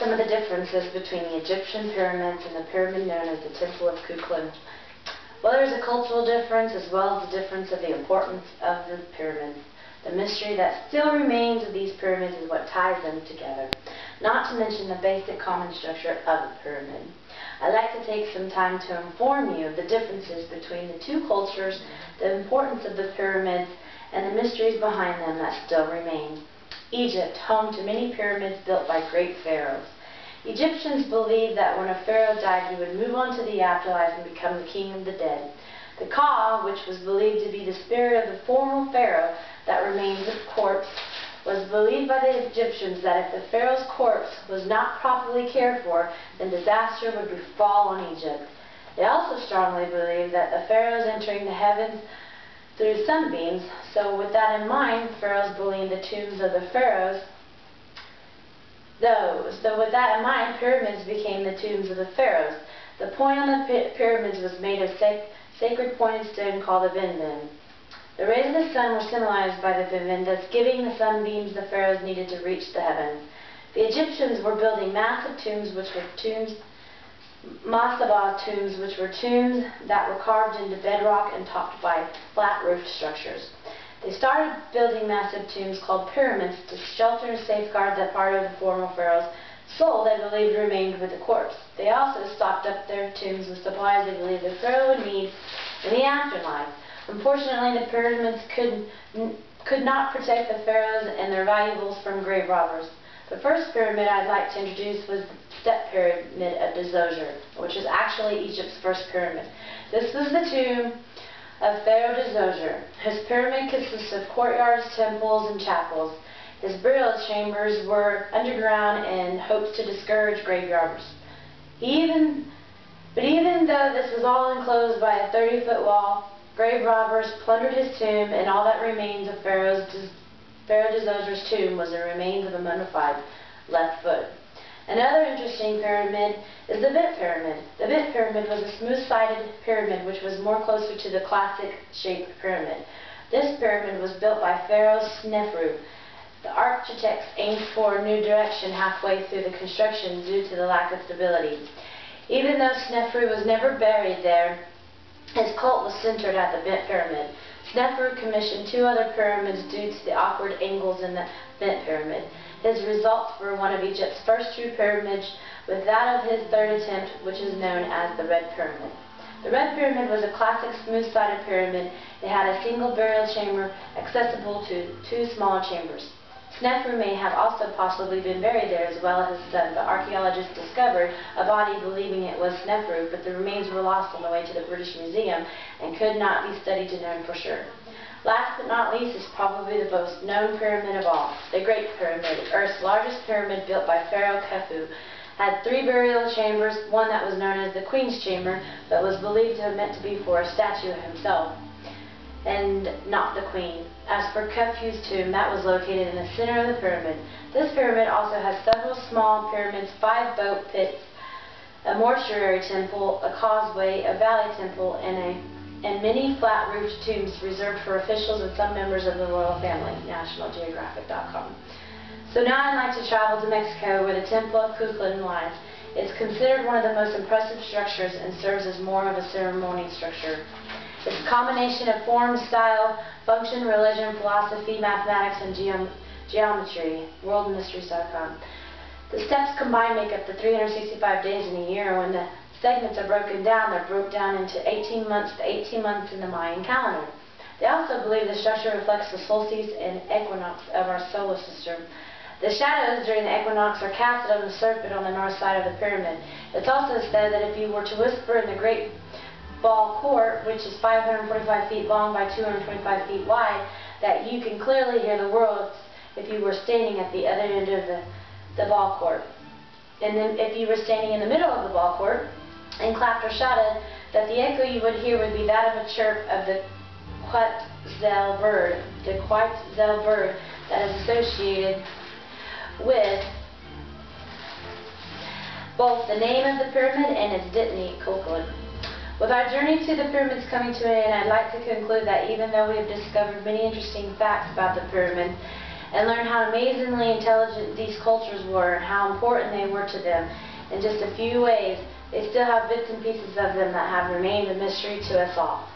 some of the differences between the Egyptian pyramids and the pyramid known as the Temple of Kukulkan. Well, there's a cultural difference as well as the difference of the importance of the pyramids. The mystery that still remains of these pyramids is what ties them together, not to mention the basic common structure of a pyramid. I'd like to take some time to inform you of the differences between the two cultures, the importance of the pyramids, and the mysteries behind them that still remain. Egypt, home to many pyramids built by great pharaohs. Egyptians believed that when a pharaoh died, he would move on to the afterlife and become the king of the dead. The Ka, which was believed to be the spirit of the former pharaoh that remains a corpse, was believed by the Egyptians that if the pharaoh's corpse was not properly cared for, then disaster would befall on Egypt. They also strongly believed that the pharaohs entering the heavens through sunbeams. So with that in mind, pharaohs believed the tombs of the pharaohs. So with that in mind, pyramids became the tombs of the pharaohs. The point on the pyramids was made of sacred pointed stone called a benben. The rays of the sun were symbolized by the benben, thus giving the sunbeams the pharaohs needed to reach the heavens. The Egyptians were building massive tombs, which were mastaba tombs, which were tombs that were carved into bedrock and topped by flat-roofed structures. They started building massive tombs called pyramids to shelter and safeguard that part of the former pharaoh's soul they believed remained with the corpse. They also stocked up their tombs with supplies they believed the pharaoh would need in the afterlife. Unfortunately, the pyramids could not protect the pharaohs and their valuables from grave robbers. The first pyramid I'd like to introduce was the Step Pyramid of Djoser, which is actually Egypt's first pyramid. This was the tomb of Pharaoh Djoser. His pyramid consists of courtyards, temples, and chapels. His burial chambers were underground in hopes to discourage grave robbers. But even though this was all enclosed by a 30-foot wall, grave robbers plundered his tomb, and all that remains of Pharaoh Djoser's tomb was the remains of a mummified left foot. Another interesting pyramid is the Bit Pyramid. The Bit Pyramid was a smooth-sided pyramid which was more closer to the classic shaped pyramid. This pyramid was built by Pharaoh Snefru. The architects aimed for a new direction halfway through the construction due to the lack of stability. Even though Snefru was never buried there, his cult was centered at the Bit Pyramid. Snefru commissioned two other pyramids due to the awkward angles in the Bit Pyramid. His results were one of Egypt's first true pyramids, with that of his third attempt, which is known as the Red Pyramid. The Red Pyramid was a classic smooth-sided pyramid. It had a single burial chamber accessible to two smaller chambers. Snefru may have also possibly been buried there as well as his son, but archaeologists discovered a body believing it was Snefru, but the remains were lost on the way to the British Museum and could not be studied to know for sure. Last but not least is probably the most known pyramid of all, the Great Pyramid, Earth's largest pyramid built by Pharaoh Khufu. Had three burial chambers, one that was known as the Queen's Chamber, but was believed to have meant to be for a statue of himself, and not the Queen. As for Khufu's tomb, that was located in the center of the pyramid. This pyramid also has several small pyramids, 5 boat pits, a mortuary temple, a causeway, a valley temple, and many flat-roofed tombs reserved for officials and some members of the royal family, NationalGeographic.com. So now I'd like to travel to Mexico where the Temple of Kukulkan lies. It's considered one of the most impressive structures and serves as more of a ceremony structure. It's a combination of form, style, function, religion, philosophy, mathematics, and geometry. WorldMysteries.com. The steps combined make up the 365 days in a year. When the segments are broken down, they're broken down into 18 months in the Mayan calendar. They also believe the structure reflects the solstice and equinox of our solar system. The shadows during the equinox are casted on the serpent on the north side of the pyramid. It's also said that if you were to whisper in the Great Ball Court, which is 545 feet long by 225 feet wide, that you can clearly hear the world if you were standing at the other end of the ball court. And then if you were standing in the middle of the ball court and clapped or shouted, that the echo you would hear would be that of a chirp of the Quetzal bird. The Quetzal bird that is associated with both the name of the pyramid and its deity, Kukulkan. With our journey to the pyramids coming to an end, I'd like to conclude that even though we have discovered many interesting facts about the pyramids and learn how amazingly intelligent these cultures were and how important they were to them. In just a few ways, they still have bits and pieces of them that have remained a mystery to us all.